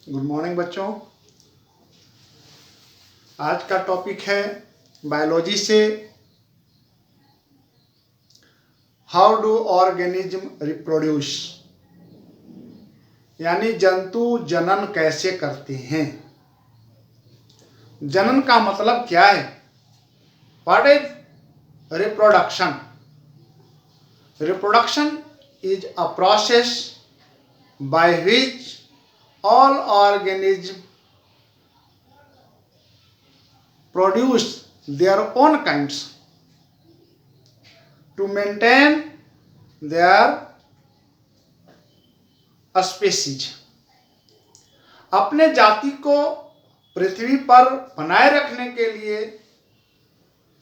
Good morning बच्चों। आज का टॉपिक है बायोलॉजी से हाउ डू ऑर्गेनिज्म रिप्रोड्यूस, यानी जंतु जनन कैसे करते हैं। जनन का मतलब क्या है? What is reproduction? Reproduction is a process by which all organisms produce their own kinds to maintain their species। अपने जाति को पृथ्वी पर बनाए रखने के लिए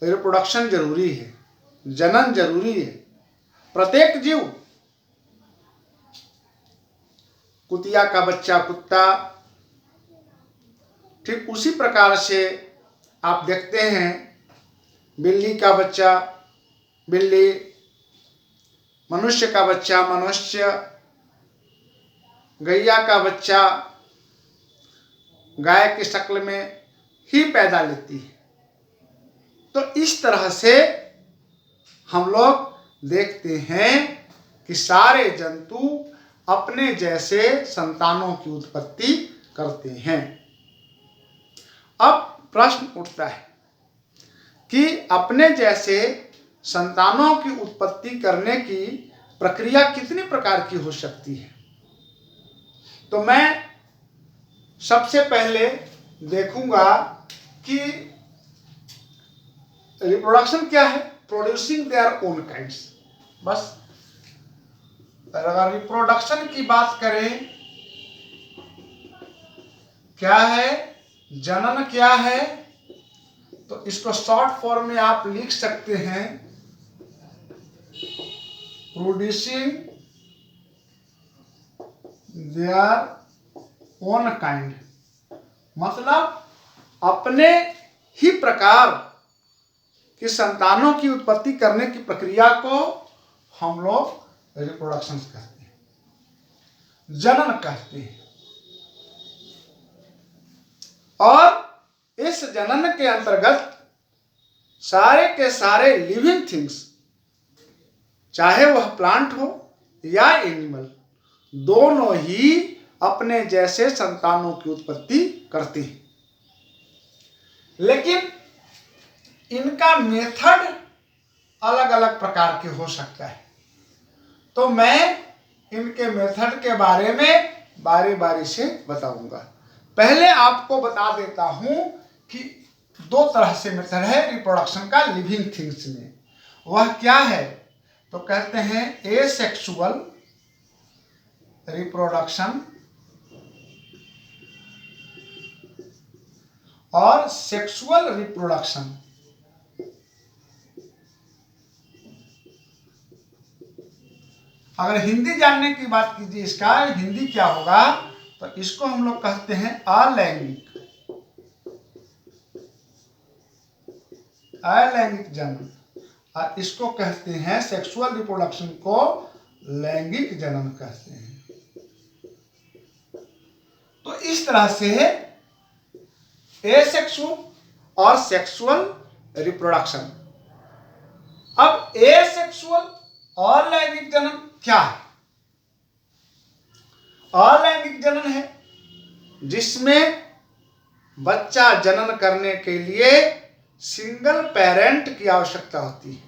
रिप्रोडक्शन जरूरी है, जनन जरूरी है। प्रत्येक जीव, कुतिया का बच्चा कुत्ता, ठीक उसी प्रकार से आप देखते हैं बिल्ली का बच्चा बिल्ली, मनुष्य का बच्चा मनुष्य, गैया का बच्चा गाय की शक्ल में ही पैदा लेती है। तो इस तरह से हम लोग देखते हैं कि सारे जंतु अपने जैसे संतानों की उत्पत्ति करते हैं। अब प्रश्न उठता है कि अपने जैसे संतानों की उत्पत्ति करने की प्रक्रिया कितनी प्रकार की हो सकती है। तो मैं सबसे पहले देखूंगा कि रिप्रोडक्शन क्या है। Producing their own kinds. बस अगर रिप्रोडक्शन की बात करें, क्या है, जनन क्या है, तो इसको शॉर्ट फॉर्म में आप लिख सकते हैं प्रोड्यूसिंग देयर ओन काइंड। मतलब अपने ही प्रकार की संतानों की उत्पत्ति करने की प्रक्रिया को हम लोग रिप्रोडक्शन कहते हैं, जनन कहते हैं। और इस जनन के अंतर्गत सारे के सारे लिविंग थिंग्स, चाहे वह प्लांट हो या एनिमल, दोनों ही अपने जैसे संतानों की उत्पत्ति करते हैं। लेकिन इनका मेथड अलग अलग प्रकार के हो सकता है। तो मैं इनके मेथड के बारे में बारी बारी से बताऊंगा। पहले आपको बता देता हूं कि दो तरह से मेथड है रिप्रोडक्शन का लिविंग थिंग्स में। वह क्या है? तो कहते हैं एसेक्सुअल रिप्रोडक्शन और सेक्सुअल रिप्रोडक्शन। अगर हिंदी जानने की बात कीजिए, इसका हिंदी क्या होगा, तो इसको हम लोग कहते हैं अलैंगिक जनन, और इसको कहते हैं सेक्सुअल रिप्रोडक्शन को लैंगिक जनन कहते हैं। तो इस तरह से एसेक्सुअल और सेक्सुअल रिप्रोडक्शन। अब एसेक्सुअल और लैंगिक जनन क्या है? अलैंगिक जनन है जिसमें बच्चा जनन करने के लिए सिंगल पेरेंट की आवश्यकता होती है।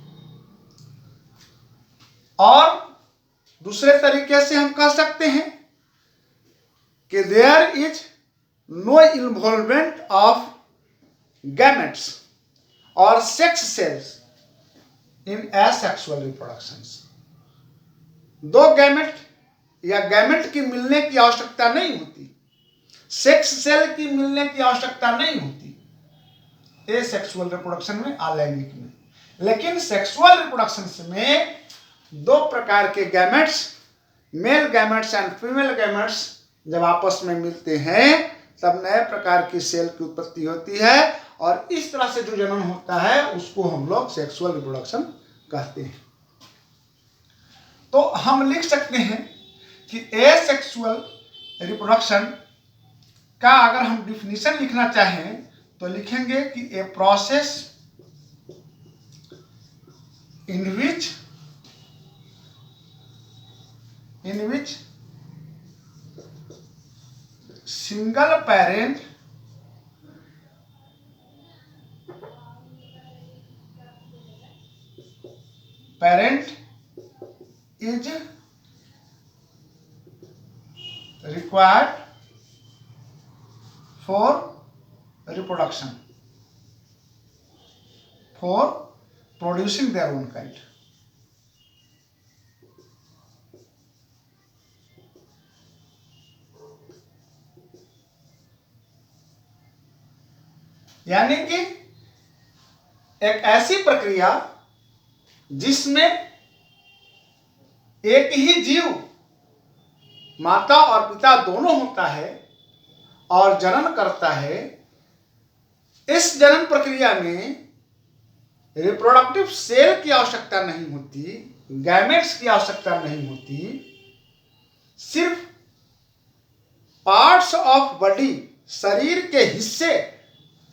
और दूसरे तरीके से हम कह सकते हैं कि there is no involvement of gametes और sex cells in asexual reproductions. दो गैमेट या गैमेट की मिलने की आवश्यकता नहीं होती, सेक्स सेल की मिलने की आवश्यकता नहीं होती एसेक्सुअल रिप्रोडक्शन में, अलैंगिक में। लेकिन सेक्सुअल रिप्रोडक्शन में दो प्रकार के gametes, male gametes and female gametes, जब आपस में मिलते हैं तब नए प्रकार की सेल की उत्पत्ति होती है, और इस तरह से जो जनन होता है उसको हम लोग सेक्सुअल रिप्रोडक्शन कहते हैं। तो हम लिख सकते हैं कि एसेक्सुअल रिप्रोडक्शन का अगर हम डिफिनीशन लिखना चाहें तो लिखेंगे कि a process in which single parent is required for reproduction, for producing their own kind. यानी कि एक ऐसी प्रक्रिया जिसमें एक ही जीव माता और पिता दोनों होता है और जनन करता है। इस जनन प्रक्रिया में रिप्रोडक्टिव सेल की आवश्यकता नहीं होती, गैमेट्स की आवश्यकता नहीं होती, सिर्फ पार्ट्स ऑफ बॉडी, शरीर के हिस्से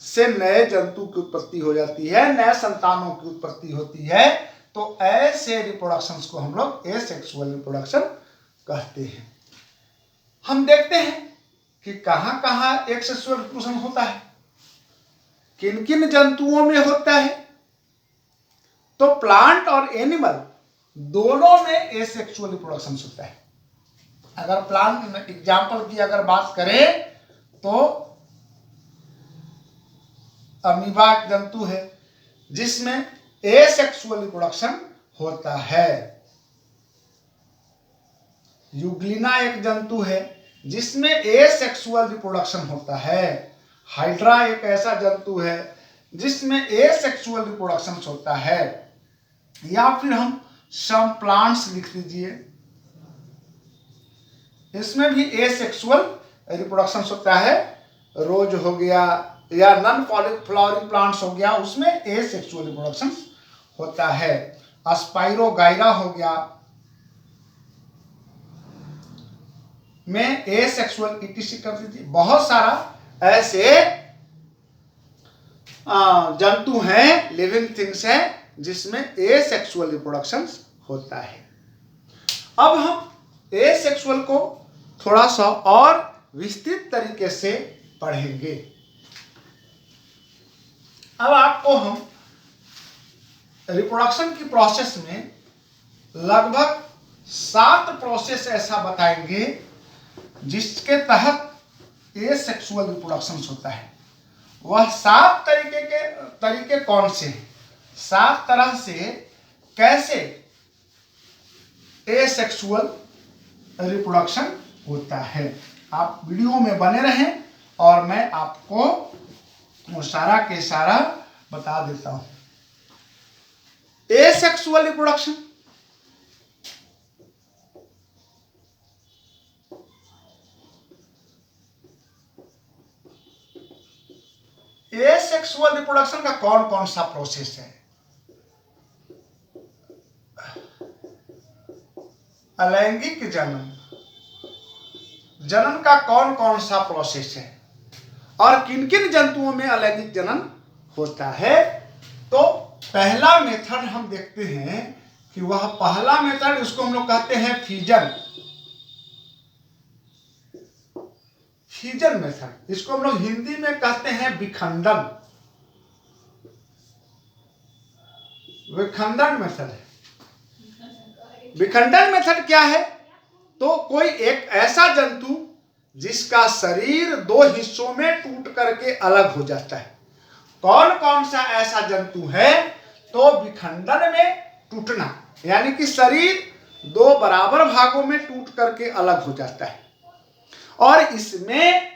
से नए जंतु की उत्पत्ति हो जाती है, नए संतानों की उत्पत्ति होती है। तो ऐसे रिप्रोडक्शंस को हम लोग एसेक्सुअल रिप्रोडक्शन कहते हैं। हम देखते हैं कि कहां कहां एसेक्सुअल रिप्रोडक्शन होता है, किन किन जंतुओं में होता है। तो प्लांट और एनिमल दोनों में एसेक्सुअल रिप्रोडक्शन होता है। अगर प्लांट एग्जाम्पल की अगर बात करें तो अमीबा एक जंतु है जिसमें एसेक्सुअल रिप्रोडक्शन होता है। यूग्लिना एक जंतु है जिसमें एसेक्सुअल रिप्रोडक्शन होता है। हाइड्रा एक ऐसा जंतु है जिसमें एसेक्सुअल रिप्रोडक्शन होता है। या फिर हम सम प्लांट्स लिख लीजिए, इसमें भी एसेक्सुअल रिप्रोडक्शन होता है। रोज हो गया या नॉन फ्लावरिंग प्लांट्स हो गया, उसमें एसेक्सुअल रिप्रोडक्शन होता है। स्पाइरोगाइरा हो गया में एसेक्सुअल ईटीसी कर दीजिए। बहुत सारा ऐसे जंतु हैं, लिविंग थिंग्स हैं जिसमें एसेक्सुअल रिप्रोडक्शन होता है। अब हम एसेक्सुअल को थोड़ा सा और विस्तृत तरीके से पढ़ेंगे। अब आपको हम रिप्रोडक्शन की प्रोसेस में लगभग 7 प्रोसेस ऐसा बताएंगे जिसके तहत एसेक्सुअल रिप्रोडक्शन होता है। वह 7 तरीके कौन से हैं, 7 तरह से कैसे एसेक्सुअल रिप्रोडक्शन होता है। आप वीडियो में बने रहें और मैं आपको वो सारा के सारा बता देता हूं। एसेक्सुअल रिप्रोडक्शन एसेक्सुअल रिप्रोडक्शन का कौन कौन सा प्रोसेस है। अलैंगिक जनन, जनन का कौन कौन सा प्रोसेस है और किन किन जंतुओं में अलैंगिक जनन होता है। तो पहला मेथड हम देखते हैं कि वह पहला मेथड, उसको हम लोग कहते हैं फीजन मेथड। इसको हम लोग हिंदी में कहते हैं विखंडन मेथड है। विखंडन मेथड क्या है? तो कोई एक ऐसा जंतु जिसका शरीर 2 हिस्सों में टूट करके अलग हो जाता है। कौन कौन सा ऐसा जंतु है? तो विखंडन में टूटना, यानी कि शरीर 2 बराबर भागों में टूट करके अलग हो जाता है। और इसमें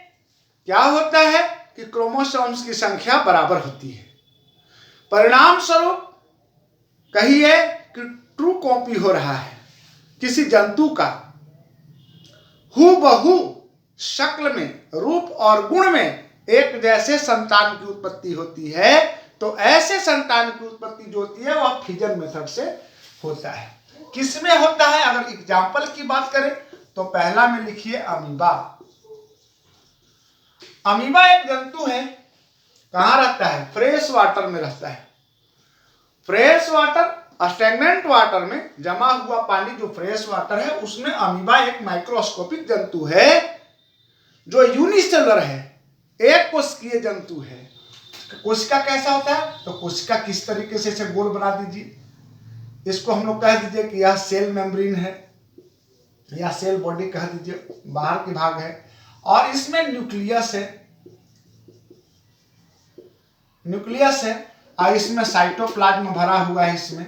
क्या होता है कि क्रोमोसोम्स की संख्या बराबर होती है। परिणाम स्वरूप कहिए कि ट्रू कॉपी हो रहा है किसी जंतु का, हूबहू शक्ल में, रूप और गुण में एक जैसे संतान की उत्पत्ति होती है। तो ऐसे संतान की उत्पत्ति जो होती है वह फिजन मेथड से होता है। किसमें होता है? अगर एग्जाम्पल की बात करें तो पहला में लिखिए अमीबा। अमीबा एक जंतु है, कहाँ रहता है? फ्रेश वाटर में रहता है। फ्रेश वाटर, स्टैग्नेंट वाटर में जमा हुआ पानी जो फ्रेश वाटर है, उसमें अमीबा एक माइक्रोस्कोपिक जंतु है जो यूनिसेलुलर है, एक कोशिकीय जंतु है। कोशिका कैसा होता है? तो कोशिका किस तरीके से इसे गोल बना दीजिए, इसको हम लोग कह दीजिए कि यह सेल मेम्ब्रेन है या सेल बॉडी कह दीजिए, बाहर की भाग है, और इसमें न्यूक्लियस है, न्यूक्लियस है, और इसमें साइटोप्लाज्म भरा हुआ है इसमें।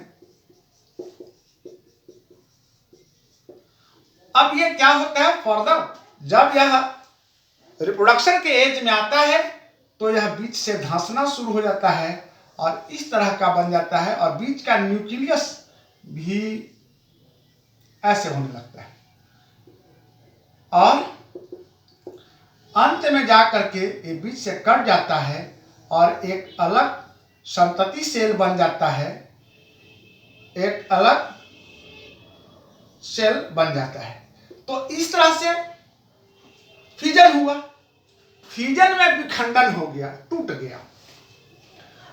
अब ये क्या होता है फर्दर, जब यह रिप्रोडक्शन के एज में आता है तो यह बीच से धंसना शुरू हो जाता है और इस तरह का बन जाता है, और बीच का न्यूक्लियस भी ऐसे होने लगता है, और अंत में जाकर के ये बीच से कट जाता है और एक अलग संतति सेल बन जाता है, एक अलग सेल बन जाता है। तो इस तरह से फिजन हुआ, फिजन में विखंडन हो गया, टूट गया।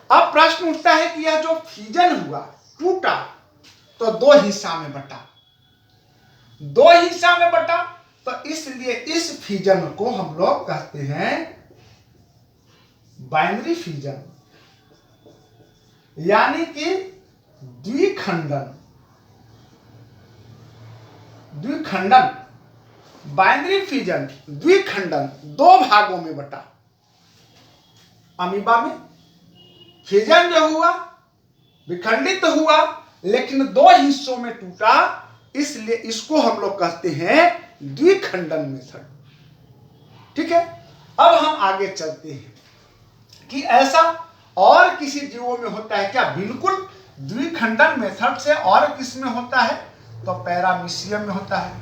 अब प्रश्न उठता है कि यह जो फिजन हुआ, टूटा, तो दो हिस्सा में बटा, दो हिस्सा में बटा, तो इसलिए इस फिजन को हम लोग कहते हैं बाइनरी फिजन, यानी कि द्विखंडन। द्विखंडन, बाइनरी फिजन, द्विखंडन, दो भागों में बटा। अमीबा में फिजन जो हुआ, विखंडित हुआ, लेकिन दो हिस्सों में टूटा, इसलिए इसको हम लोग कहते हैं द्विखंडन मेथड। ठीक है, अब हम आगे चलते हैं कि ऐसा और किसी जीवों में होता है क्या? बिल्कुल, द्विखंडन मेथड से और किस में होता है? तो पैरामीशियम में होता है।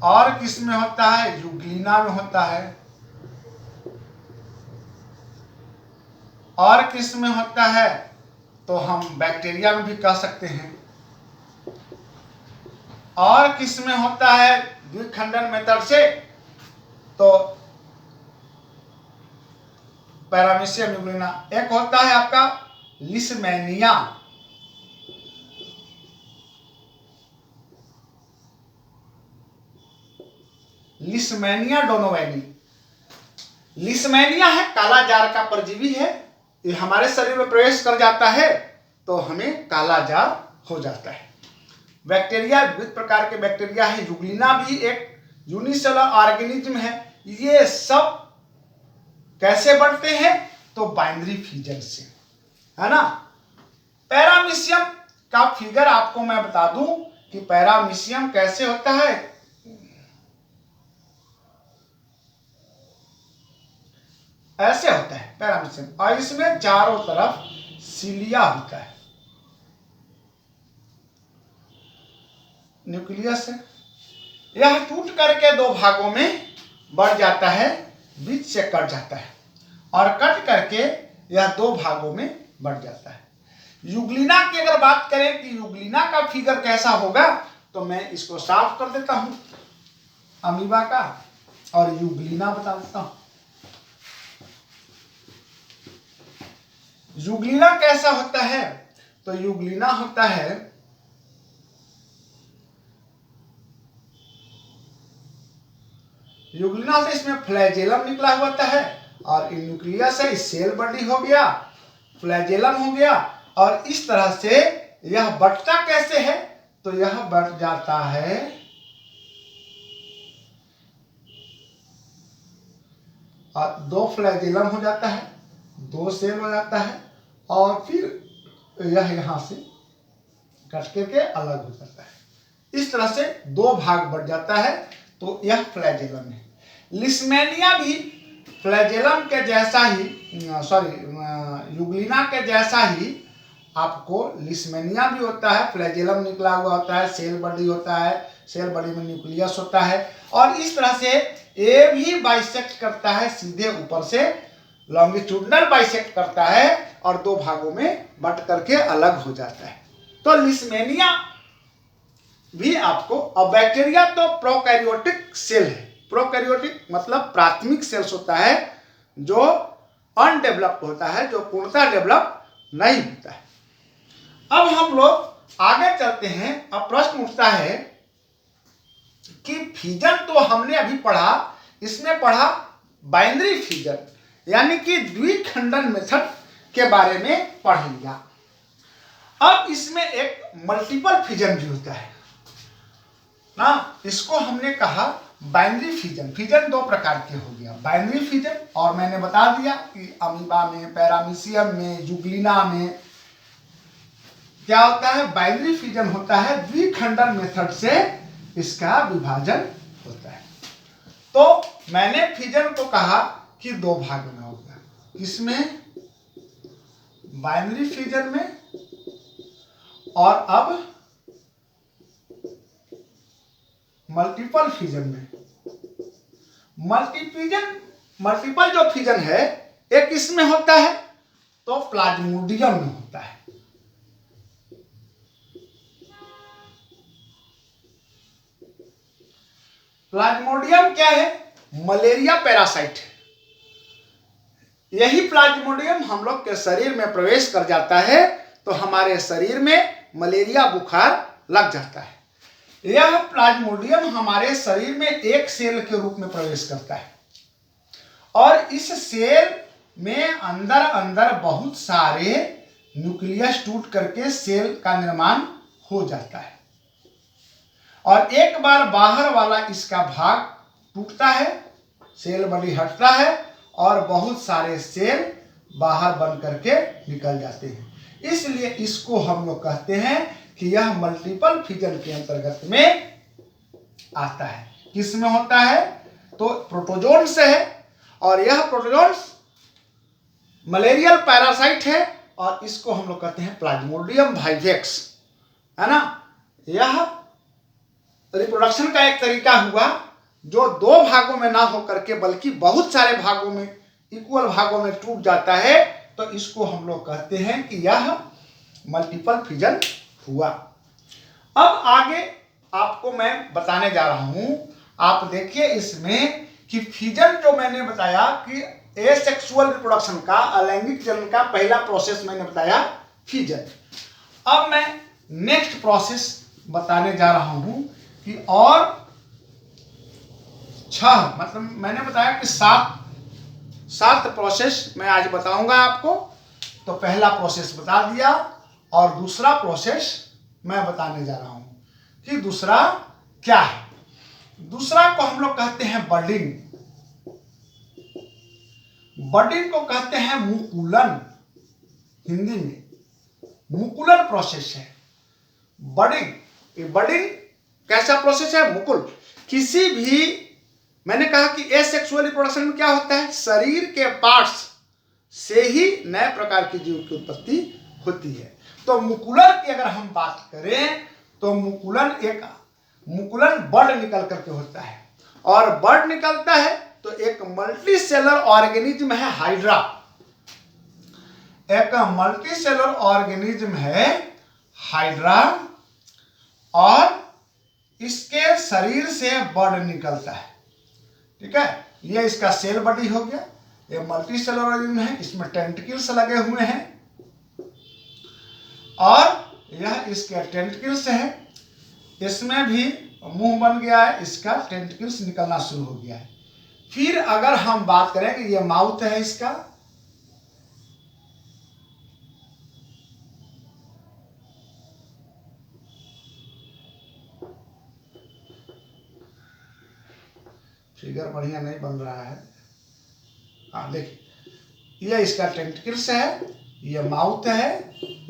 और किस में होता है? यूग्लिना में होता है। और किस में होता है? तो हम बैक्टीरिया में भी कह सकते हैं। और किस में होता है द्विखंडन मेथड से? तो पैरामीशियम, यूग्लिना। एक होता है आपका लिसमैनिया, लिसमैनिया डोनोवैनी। लिसमैनिया है, काला जार का परजीवी है, ये हमारे शरीर में प्रवेश कर जाता है तो हमें काला जार हो जाता है। बैक्टीरिया, विविध प्रकार के बैक्टीरिया है। यूग्लिना भी एक यूनिसेलुलर ऑर्गेनिज्म है। ये सब कैसे बढ़ते हैं? तो बाइनरी फिजन से, है ना। पैरामीशियम का फिगर आपको मैं बता दूं कि पैरामीशियम कैसे होता है। ऐसे होता है पैरामीशियम, और इसमें चारों तरफ सिलिया होता है, न्यूक्लियस है। यह टूट करके दो भागों में बढ़ जाता है, बीच से कट जाता है, और कट करके यह दो भागों में बढ़ जाता है। यूग्लिना की अगर बात करें कि यूग्लिना का फिगर कैसा होगा, तो मैं इसको साफ कर देता हूं अमीबा का, और यूग्लिना बता देता हूं। यूग्लिना कैसा होता है? तो यूग्लिना होता है, यूग्लिना से इसमें फ्लैजेलम निकला हुआ होता है, और न्यूक्लियस है, सेल बॉडी हो गया, फ्लैजेलम हो गया, और इस तरह से यह बढ़ता कैसे है? तो यह बढ़ जाता है और दो फ्लैजेलम हो जाता है, दो सेल हो जाता है, और फिर यह यहां से कट करके अलग हो जाता है। इस तरह से दो भाग बढ़ जाता है, तो यह फ्लैजेलम है। लिसमैनिया भी फ्लैजेलम के जैसा ही, यूग्लिना के जैसा ही आपको लिसमैनिया भी होता है, फ्लैजेलम निकला हुआ होता है, सेल बॉडी होता है, सेल बॉडी में न्यूक्लियस होता है, और इस तरह से ये भी बाइसेक्ट करता है, सीधे ऊपर से लॉन्गिट्यूडनल बाइसेक्ट करता है और दो भागों में बट करके अलग हो जाता है। तो लिसमैनिया भी आपको, और बैक्टीरिया तो प्रोकैरियोटिक सेल है, प्रोकैरियोटिक मतलब प्राथमिक सेल्स होता है जो अनडेवलप्ड होता है, जो पूर्णतः डेवलप नहीं होता है। अब हम लोग आगे चलते हैं। अब प्रश्न उठता है कि फिजन तो हमने अभी पढ़ा, इसमें पढ़ा बाइनरी फिजन यानी कि द्विखंडन मेथड के बारे में पढ़ लिया। अब इसमें एक मल्टीपल फिजन भी होता है ना, इसको हमने कहा बाइनरी फिजन। फिजन दो प्रकार के हो गया, बाइनरी फिजन, और मैंने बता दिया कि अमीबा में, पैरामीशियम में, जुगलिना में क्या होता है, बाइनरी फिजन होता है, द्विखंडन मेथड से इसका विभाजन होता है। तो मैंने फिजन को कहा कि दो भाग में होगा, इसमें बाइनरी फिजन में, और अब मल्टीपल फिजन में। मल्टीपल जो फिजन है एक इसमें होता है तो प्लाज्मोडियम में होता है। प्लाज्मोडियम क्या है, मलेरिया पैरासाइट है। यही प्लाज्मोडियम हम लोग के शरीर में प्रवेश कर जाता है तो हमारे शरीर में मलेरिया बुखार लग जाता है। यह प्लाज्मोडियम हमारे शरीर में एक सेल के रूप में प्रवेश करता है और इस सेल में अंदर अंदर बहुत सारे न्यूक्लियस टूट करके सेल का निर्माण हो जाता है, और एक बार बाहर वाला इसका भाग टूटता है, सेल बॉडी हटता है और बहुत सारे सेल बाहर बन करके निकल जाते हैं। इसलिए इसको हम लोग कहते हैं कि यह मल्टीपल फिजन के अंतर्गत में आता है। किस में होता है, तो प्रोटोजोन से है, और यह प्रोटोजोन्स मलेरियल पैरासाइट है और इसको हम लोग कहते हैं प्लाज्मोडियम वाइवेक्स, है ना। यह रिप्रोडक्शन का एक तरीका हुआ जो दो भागों में ना होकर के बल्कि बहुत सारे भागों में, इक्वल भागों में टूट जाता है, तो इसको हम लोग कहते हैं कि यह मल्टीपल फिजन हुआ। अब आगे आपको मैं बताने जा रहा हूं, आप देखिए इसमें कि फिजन जो मैंने बताया कि एसेक्सुअल रिप्रोडक्शन का, अलैंगिक जनन का पहला प्रोसेस मैंने बताया फिजन। अब मैं नेक्स्ट प्रोसेस बताने जा रहा हूं कि और 6 मतलब मैंने बताया कि 7 प्रोसेस मैं आज बताऊंगा आपको। तो पहला प्रोसेस बता दिया और दूसरा प्रोसेस मैं बताने जा रहा हूं कि दूसरा क्या है। दूसरा को हम लोग कहते हैं बडिंग। बडिंग को कहते हैं मुकुलन, हिंदी में मुकुलन प्रोसेस है बडिंग। ये बडिंग कैसा प्रोसेस है, मुकुल। किसी भी, मैंने कहा कि एसेक्सुअल रिप्रोडक्शन में क्या होता है, शरीर के पार्ट्स से ही नए प्रकार की जीव की उत्पत्ति होती है। तो मुकुलन की अगर हम बात करें तो मुकुलन बर्ड निकल करके होता है, और बर्ड निकलता है तो एक मल्टी सेलर ऑर्गेनिज्म है हाइड्रा। एक मल्टी सेलर ऑर्गेनिज्म है हाइड्रा, और इसके शरीर से बर्ड निकलता है, ठीक है। ये इसका सेल बॉडी हो गया। ये मल्टी सेलर ऑर्गेनिज्म है, इसमें टेंटिकल्स लगे हुए हैं, और यह इसके टेंटिकल्स है। इसमें भी मुंह बन गया है, इसका टेंटिकल्स निकलना शुरू हो गया है। फिर अगर हम बात करें कि ये माउथ है इसका, फिगर बढ़िया नहीं बन रहा है, हाँ देखिए, ये इसका टेंटिकल्स है, ये माउथ है,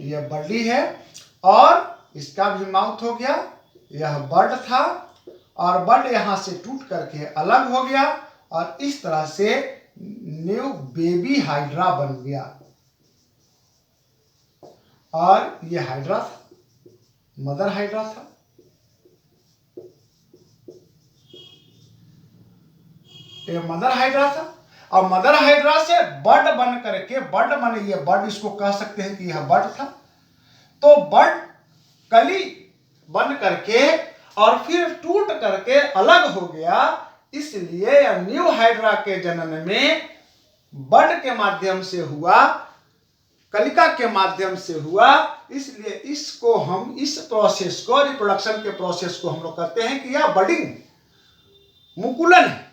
ये बॉडी है, और इसका भी माउथ हो गया। यह बर्ड था और बर्ड यहां से टूट करके अलग हो गया और इस तरह से न्यू बेबी हाइड्रा बन गया। और ये हाइड्रा था, मदर हाइड्रा था। ये मदर हाइड्रा था, और मदर हाइड्रा से बर्ड बन करके, बर्ड माने ये बर्ड, इसको कह सकते हैं कि यह बर्ड था। तो बर्ड कली बन करके और फिर टूट करके अलग हो गया, इसलिए यह न्यू हाइड्रा के जनन में बड के माध्यम से हुआ, कलिका के माध्यम से हुआ। इसलिए इसको हम, इस प्रोसेस को, रिप्रोडक्शन के प्रोसेस को हम लोग कहते हैं कि यह बडिंग, मुकुलन है।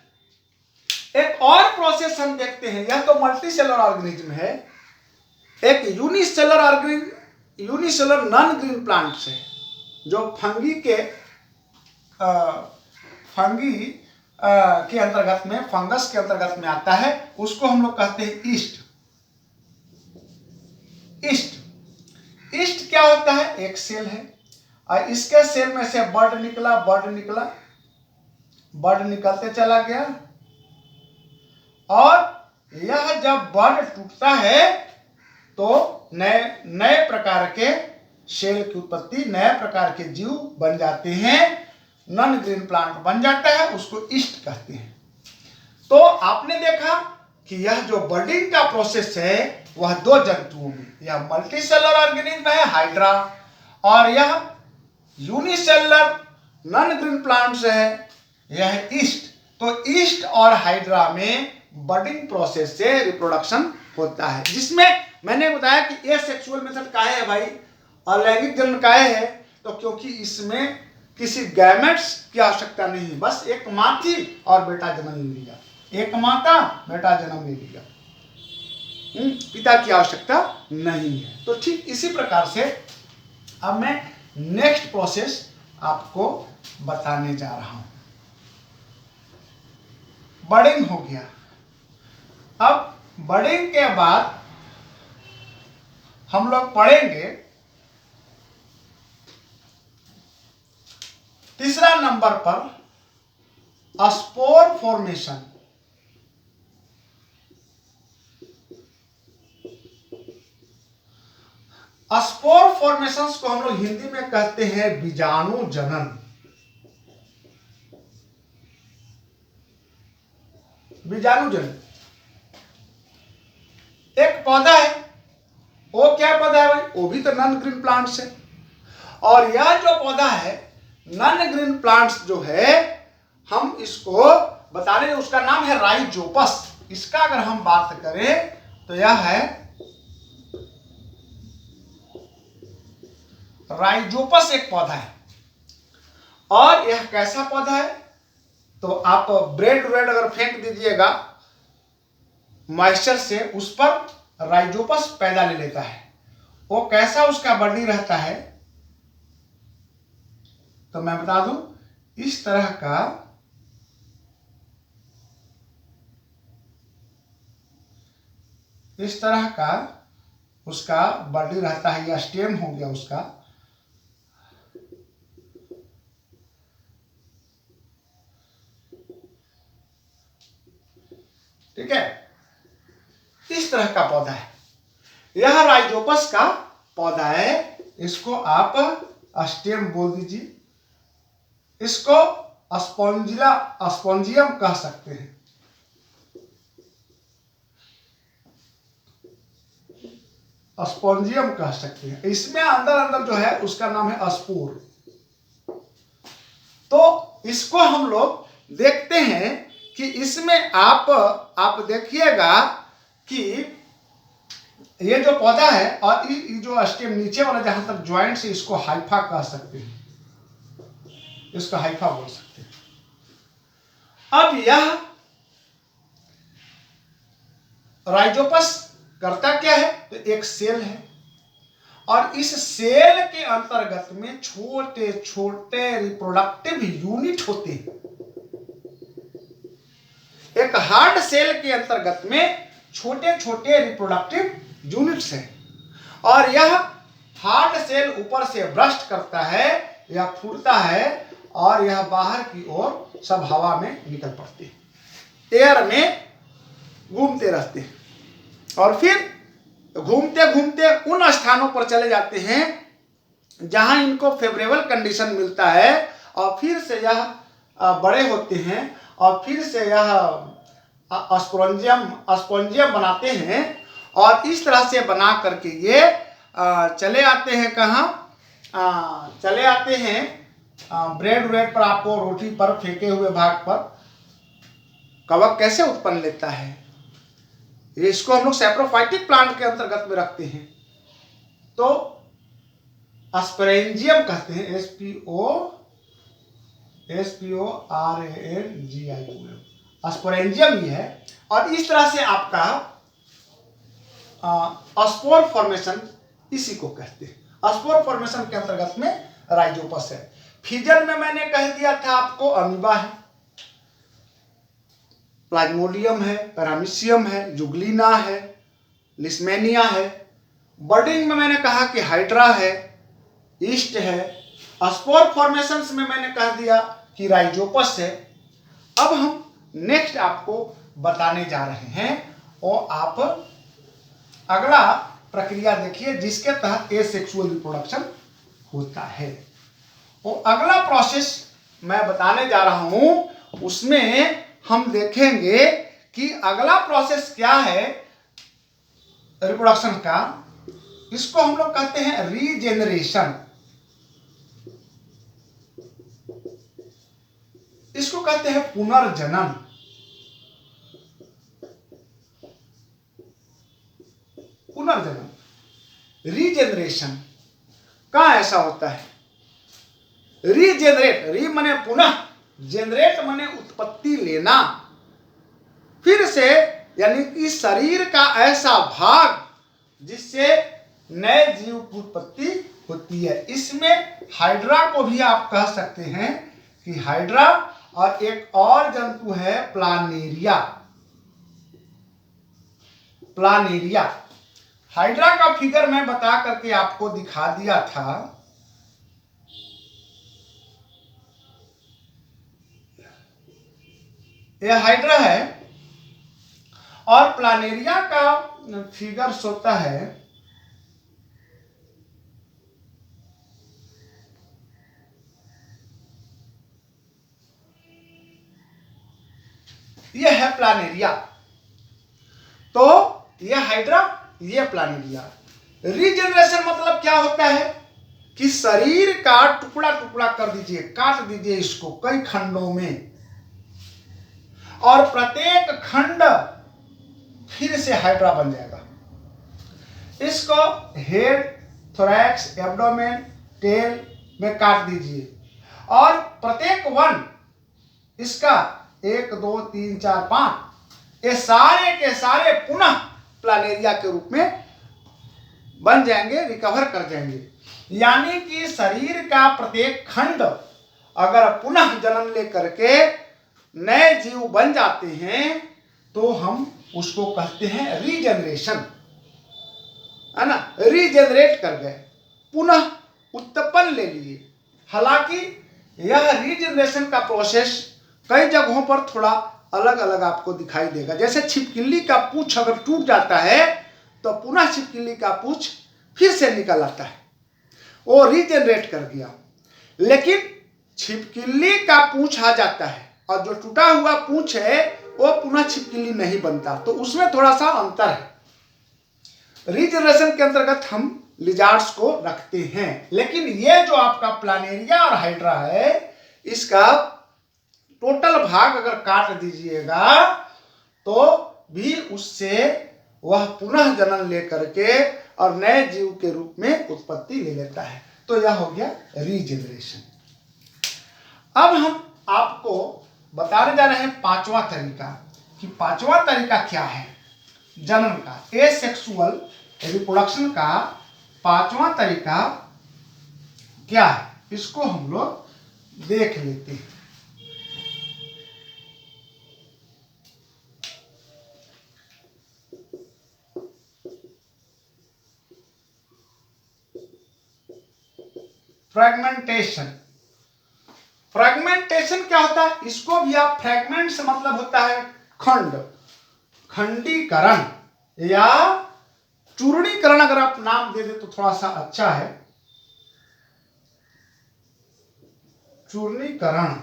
एक और प्रोसेस हम देखते हैं, यह तो मल्टी सेलर ऑर्गेनिज्म है। एक यूनिसेलर नॉन ग्रीन प्लांट्स है जो फंगी के अंतर्गत में, फंगस के अंतर्गत में आता है। उसको हम लोग कहते हैं ईस्ट। ईस्ट क्या होता है? एक सेल है और इसके सेल में से बड निकला, बड निकलते चला गया और यह जब बड टूटता है तो नए प्रकार के सेल की उत्पत्ति, नए प्रकार के जीव बन जाते हैं, नॉन ग्रीन प्लांट बन जाता है, उसको ईस्ट कहते हैं। तो आपने देखा कि यह जो बडिंग का प्रोसेस है वह दो जंतुओं में, यह मल्टी सेलर ऑर्गेनिज्म है हाइड्रा, और यह यूनिसेलर नॉन ग्रीन प्लांट्स है, यह ईस्ट। तो ईस्ट और हाइड्रा में बडिंग प्रोसेस से रिप्रोडक्शन होता है, जिसमें मैंने बताया कि एसेक्सुअल मेथड काहे है भाई, अलैंगिक जन्म काहे है? तो क्योंकि इसमें किसी गैमेट्स की आवश्यकता नहीं है, बस एक माँ थी और बेटा जन्म ले लिया, एक माता बेटा जन्म ले लिया, पिता की आवश्यकता नहीं है। तो ठीक इसी प्रकार से अब मैं नेक्स्ट प्रोसेस आपको बताने जा रहा हूं। बडिंग हो गया। अब बडिंग के बाद हम लोग पढ़ेंगे तीसरा नंबर पर स्पोर फॉर्मेशन। स्पोर फॉर्मेशंस को हम लोग हिंदी में कहते हैं बीजाणु जनन। बीजाणु जनन एक पौधा है, वो क्या पौधा है भाई? वो भी तो नॉन ग्रीन प्लांट्स है। और यह जो पौधा है नॉन ग्रीन प्लांट्स जो है, हम इसको बता रहे हैं, उसका नाम है राइजोपस। इसका अगर हम बात करें तो यह है राइजोपस, एक पौधा है। और यह कैसा पौधा है? तो आप ब्रेड अगर फेंक दीजिएगा मॉइस्चर से, उस पर राइजोपस पैदा ले लेता है। वो कैसा उसका बॉडी रहता है तो मैं बता दूं, इस तरह का उसका बॉडी रहता है, या स्टेम हो गया उसका। ठीक है, इस तरह का पौधा है, यह राइजोपस का पौधा है। इसको आप स्टेम बोल दीजिए, इसको स्पॉन्जियम कह सकते हैं। स्पॉन्जियम कह सकते हैं। इसमें अंदर जो है उसका नाम है स्पोर। तो इसको हम लोग देखते हैं कि इसमें आप देखिएगा कि ये जो पौधा है और ये जो स्टेम नीचे वाला जहां तक ज्वाइंट से, इसको हाइफा कह सकते हैं, इसको हाइफा बोल सकते हैं। अब यह राइजोपस करता क्या है? तो एक सेल है और इस सेल के अंतर्गत में छोटे छोटे रिप्रोडक्टिव यूनिट होते हैं। एक हार्ड सेल के अंतर्गत में छोटे छोटे रिप्रोडक्टिव यूनिट्स हैं और यह हार्ड सेल ऊपर से ब्रस्ट करता है या फूटता है और यह बाहर की ओर सब हवा में निकल पड़ते हैं, एयर में घूमते रहते हैं और फिर घूमते घूमते उन स्थानों पर चले जाते हैं जहां इनको फेवरेबल कंडीशन मिलता है और फिर से यह बड़े होते हैं और फिर से यह स्पॉन्जियम बनाते हैं और इस तरह से बना करके ये चले आते हैं कहाँ? चले आते हैं ब्रेड पर, आपको रोटी पर फेंके हुए भाग पर कवक कैसे उत्पन्न लेता है, इसको हम लोग सैप्रोफाइटिक प्लांट के अंतर्गत में रखते हैं। तो स्पोरेंजियम कहते हैं, SPORANGIUM, स्पोरेंजियम ही है। और इस तरह से आपका स्पोर फॉर्मेशन इसी को कहते हैं। स्पोर फॉर्मेशन के अंतर्गत में राइजोपस है। फिजन में मैंने कह दिया था आपको अमीबा है, प्लाज्मोडियम है, पैरामीशियम है, जुगलिना है, लिस्मेनिया है। बर्डिंग में मैंने कहा कि हाइड्रा है, ईस्ट है। स्पोर फॉर्मेशंस में मैंने कह दिया कि राइजोपस है। अब हम नेक्स्ट आपको बताने जा रहे हैं और आप अगला प्रक्रिया देखिए जिसके तहत एसेक्सुअल रिप्रोडक्शन होता है। और अगला प्रोसेस मैं बताने जा रहा हूं, उसमें हम देखेंगे कि अगला प्रोसेस क्या है रिप्रोडक्शन का। इसको हम लोग कहते हैं रीजेनरेशन। इसको कहते हैं पुनर्जनन। पुनर्जनन, रीजेनरेशन का ऐसा होता है। रीजेनरेट, री माने पुनः, जेनरेट माने उत्पत्ति लेना, फिर से, यानी कि शरीर का ऐसा भाग जिससे नए जीव की उत्पत्ति होती है। इसमें हाइड्रा को भी आप कह सकते हैं कि हाइड्रा, और एक और जंतु है प्लानेरिया। प्लानेरिया, हाइड्रा का फिगर मैं बता करके आपको दिखा दिया था। यह हाइड्रा है और प्लानेरिया का फिगर होता है यह है प्लानेरिया। तो यह हाइड्रा, यह प्लानेरिया। रीजनरेशन मतलब क्या होता है कि शरीर का टुकड़ा टुकड़ा कर दीजिए, काट दीजिए इसको कई खंडों में, और प्रत्येक खंड फिर से हाइड्रा बन जाएगा। इसको हेड, थोरैक्स, एब्डोमेन, टेल में काट दीजिए, और प्रत्येक वन इसका 1 2 3 4 5 ये सारे के सारे पुनः प्लानेरिया के रूप में बन जाएंगे, रिकवर कर जाएंगे। यानी कि शरीर का प्रत्येक खंड अगर पुनः जन्म लेकर के नए जीव बन जाते हैं तो हम उसको कहते हैं रीजनरेशन, है ना। रीजनरेट कर गए, पुनः उत्पन्न ले लिए। हालांकि यह रीजनरेशन का प्रोसेस कई जगहों पर थोड़ा अलग अलग आपको दिखाई देगा। जैसे छिपकली का पूंछ अगर टूट जाता है तो पुनः छिपकली का पूंछ फिर से निकल आता है, वो रीजनरेट कर गया। लेकिन छिपकली का पूंछ आ जाता है और जो टूटा हुआ पूंछ है वो पुनः छिपकली नहीं बनता, तो उसमें थोड़ा सा अंतर है। रीजनरेशन के अंतर्गत हम लिजार्ड्स को रखते हैं। लेकिन ये जो आपका प्लानेरिया और हाइड्रा है, इसका टोटल भाग अगर काट दीजिएगा तो भी उससे वह पुनः जन्म लेकर के और नए जीव के रूप में उत्पत्ति ले लेता है। तो यह हो गया रीजनरेशन। अब हम आपको बताने जा रहे हैं पांचवा तरीका, कि पांचवा तरीका क्या है जन्म का, एसेक्सुअल रिप्रोडक्शन का पांचवा तरीका क्या है, इसको हम लोग देख लेते हैं। फ्रेगमेंटेशन। फ्रेगमेंटेशन क्या होता है, इसको भी आप फ्रेगमेंट से मतलब होता है खंड, खंडीकरण या चूर्णीकरण, अगर आप नाम दे दे तो थोड़ा सा अच्छा है। चूर्णीकरण,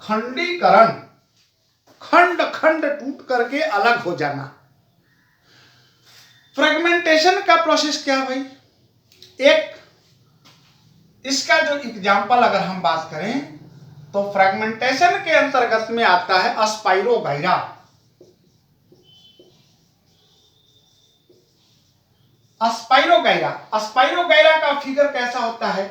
खंडीकरण, खंड खंड टूट करके अलग हो जाना। फ्रेगमेंटेशन का प्रोसेस क्या है भाई, एक इसका जो एग्जाम्पल अगर हम बात करें तो तो फ्रेगमेंटेशन के अंतर्गत में आता है स्पाइरोगाइरा। स्पाइरोगाइरा का फिगर कैसा होता है?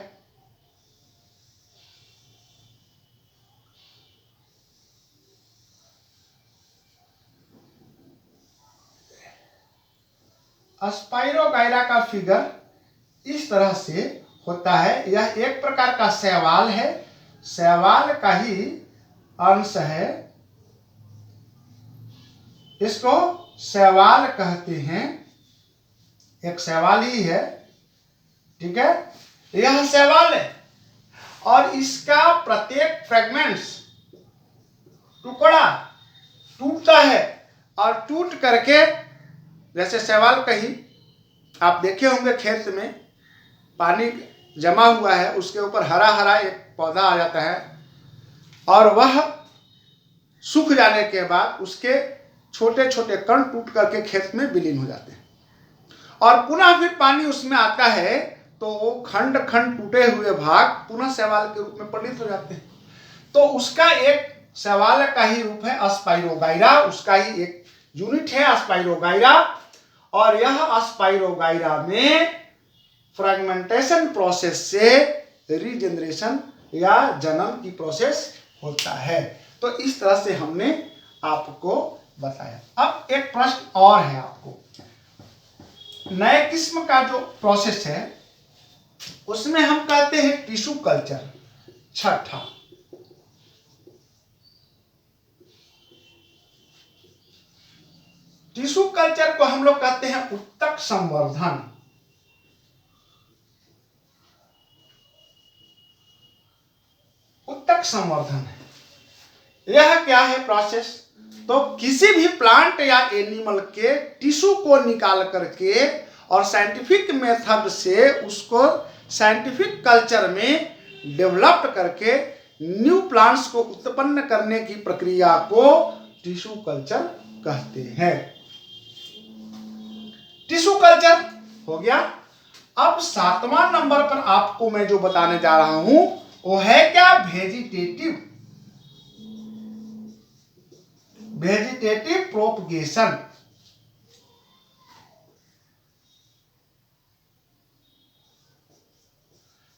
स्पाइरोगाइरा का फिगर इस तरह से होता है। यह एक प्रकार का शैवाल है, शैवाल का ही अंश है, इसको शैवाल कहते हैं, एक शैवाल ही है, ठीक है। यह शैवाल है और इसका प्रत्येक फ्रेगमेंट्स टुकड़ा टूटता है और टूट करके, जैसे शैवाल कहीं आप देखे होंगे खेत में पानी जमा हुआ है, उसके ऊपर हरा हरा एक पौधा आ जाता है और वह सूख जाने के बाद उसके छोटे छोटे कण टूट करके खेत में विलीन हो जाते हैं और पुनः फिर पानी उसमें आता है तो वो खंड खंड टूटे हुए भाग पुनः शैवाल के रूप में परिणित हो जाते हैं। तो उसका एक शैवाल का ही रूप है स्पाइरोगाइरा, उसका ही एक यूनिट है स्पाइरोगाइरा। और यह स्पाइरोगाइरा में फ्रेगमेंटेशन प्रोसेस से रीजनरेशन या जन्म की प्रोसेस होता है। तो इस तरह से हमने आपको बताया। अब एक प्रश्न और है आपको, नए किस्म का जो प्रोसेस है उसमें हम कहते हैं टिश्यू कल्चर। छठा, टिश्यू कल्चर को हम लोग कहते हैं उत्तक संवर्धन। उत्तक संवर्धन है, यह क्या है प्रोसेस? तो किसी भी प्लांट या एनिमल के टिश्यू को निकाल करके और साइंटिफिक मेथड से उसको साइंटिफिक कल्चर में डेवलप करके न्यू प्लांट्स को उत्पन्न करने की प्रक्रिया को टिश्यू कल्चर कहते हैं। टिश्यू कल्चर हो गया। अब 7वां नंबर पर आपको मैं जो बताने जा रहा हूं वो है क्या? Vegetative propagation.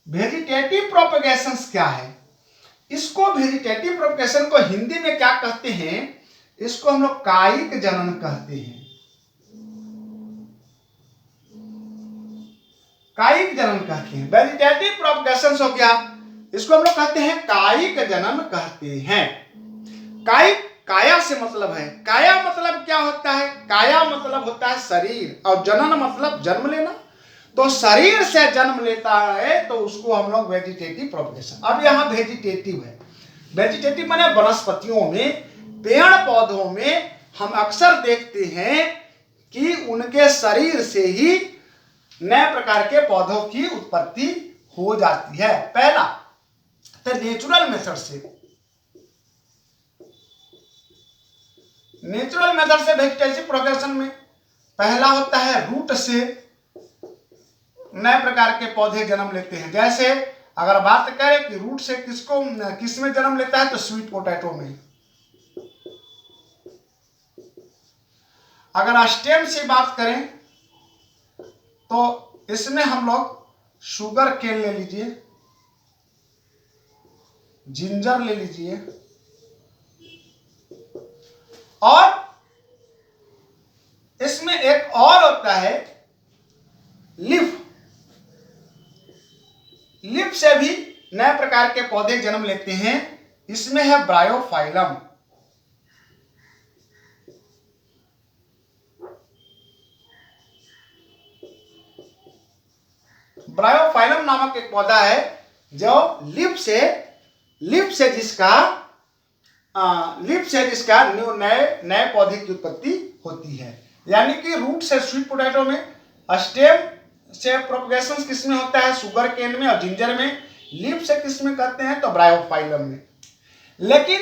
वेजिटेटिव प्रोपगेशन क्या है? इसको वेजिटेटिव प्रोपगेशन को हिंदी में क्या कहते हैं? इसको हम लोग कायिक जनन कहते हैं। कायिक जनन कहते हैं। वेजिटेटिव प्रोपगेशन हो गया, इसको हम लोग कहते हैं कायिक जनन कहते हैं। कायिक, काया से मतलब है, काया मतलब क्या होता है? काया मतलब होता है शरीर और जनन मतलब जन्म लेना। तो शरीर से जन्म लेता है तो उसको हम लोग वेजिटेटिव प्रोपगेशन। अब यहाँ वेजिटेटिव है, वेजिटेटिव माने वनस्पतियों में, पेड़ पौधों में हम अक्सर देखते हैं कि उनके शरीर से ही नए प्रकार के पौधों की उत्पत्ति हो जाती है। पहला तो नेचुरल मेथड से, नेचुरल मेथड से वेजिटेटिव प्रोपगेशन में पहला होता है रूट से नए प्रकार के पौधे जन्म लेते हैं। जैसे अगर बात करें कि रूट से किसको किस में जन्म लेता है तो स्वीट पोटैटो में। अगर स्टेम से बात करें तो इसमें हम लोग शुगर केन ले लीजिए, जिंजर ले लीजिए और इसमें एक और होता है लीफ। लीफ से भी नए प्रकार के पौधे जन्म लेते हैं। इसमें है ब्रायोफाइलम। ब्रायोफाइलम नामक एक पौधा है जो लीफ से जिसका नए पौधे की उत्पत्ति होती है। यानी कि रूट से स्वीट पोटैटो में, स्टेम से प्रोपगेशन किसमें होता है? शुगर केन में और जिंजर में। लीफ से किसमें करते हैं? तो ब्रायोफाइलम में। लेकिन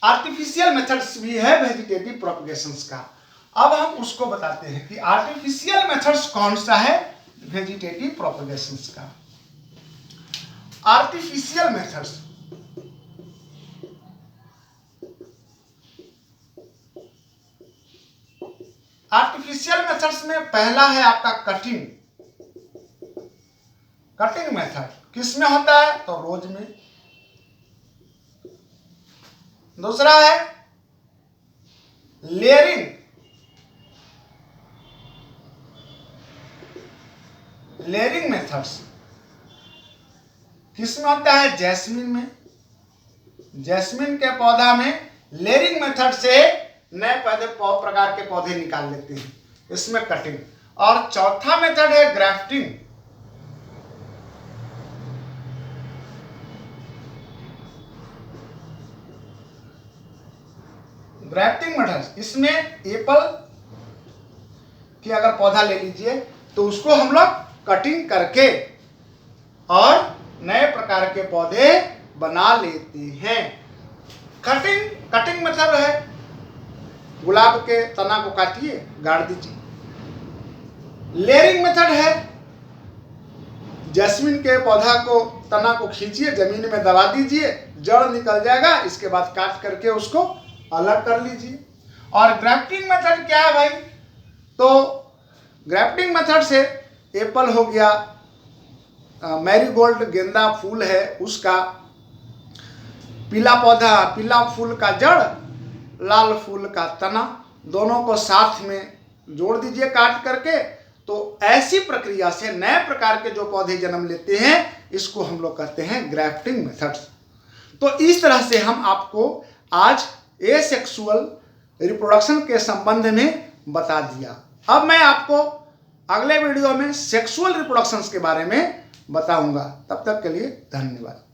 आर्टिफिशियल मेथड्स भी है वेजिटेटिव प्रोपगेशन का। अब हम उसको बताते हैं कि आर्टिफिशियल मेथड्स कौन सा है वेजिटेटिव प्रोपगेशन का। आर्टिफिशियल मेथड्स, आर्टिफिशियल मेथड्स में पहला है आपका कटिंग। कटिंग मेथड किस में होता है? तो रोज में। दूसरा है लेयरिंग। लेयरिंग मेथड्स किस में होता है? जैस्मिन में। जैस्मिन के पौधा में लेयरिंग मेथड से नए प्रकार के पौधे निकाल लेते हैं, इसमें कटिंग। और चौथा मेथड है ग्राफ्टिंग। ग्राफ्टिंग मेथड, इसमें एप्पल की अगर पौधा ले लीजिए तो उसको हम लोग कटिंग करके और नए प्रकार के पौधे बना लेते हैं। कटिंग मतलब है गुलाब के तना को काटिए, गाड़ दीजिए। लेयरिंग मेथड है जैस्मिन के पौधा को तना को खींचिए, जमीन में दबा दीजिए, जड़ निकल जाएगा, इसके बाद काट करके उसको अलग कर लीजिए। और ग्राफ्टिंग मेथड क्या है भाई? तो ग्राफ्टिंग मेथड से एप्पल हो गया, मैरीगोल्ड गेंदा फूल है उसका पीला पौधा, पीला फूल का जड़, लाल फूल का तना, दोनों को साथ में जोड़ दीजिए काट करके। तो ऐसी प्रक्रिया से नए प्रकार के जो पौधे जन्म लेते हैं, इसको हम लोग कहते हैं ग्राफ्टिंग मेथड्स। तो इस तरह से हम आपको आज एसेक्सुअल रिप्रोडक्शन के संबंध में बता दिया। अब मैं आपको अगले वीडियो में सेक्सुअल रिप्रोडक्शन के बारे में बताऊंगा। तब तक के लिए धन्यवाद।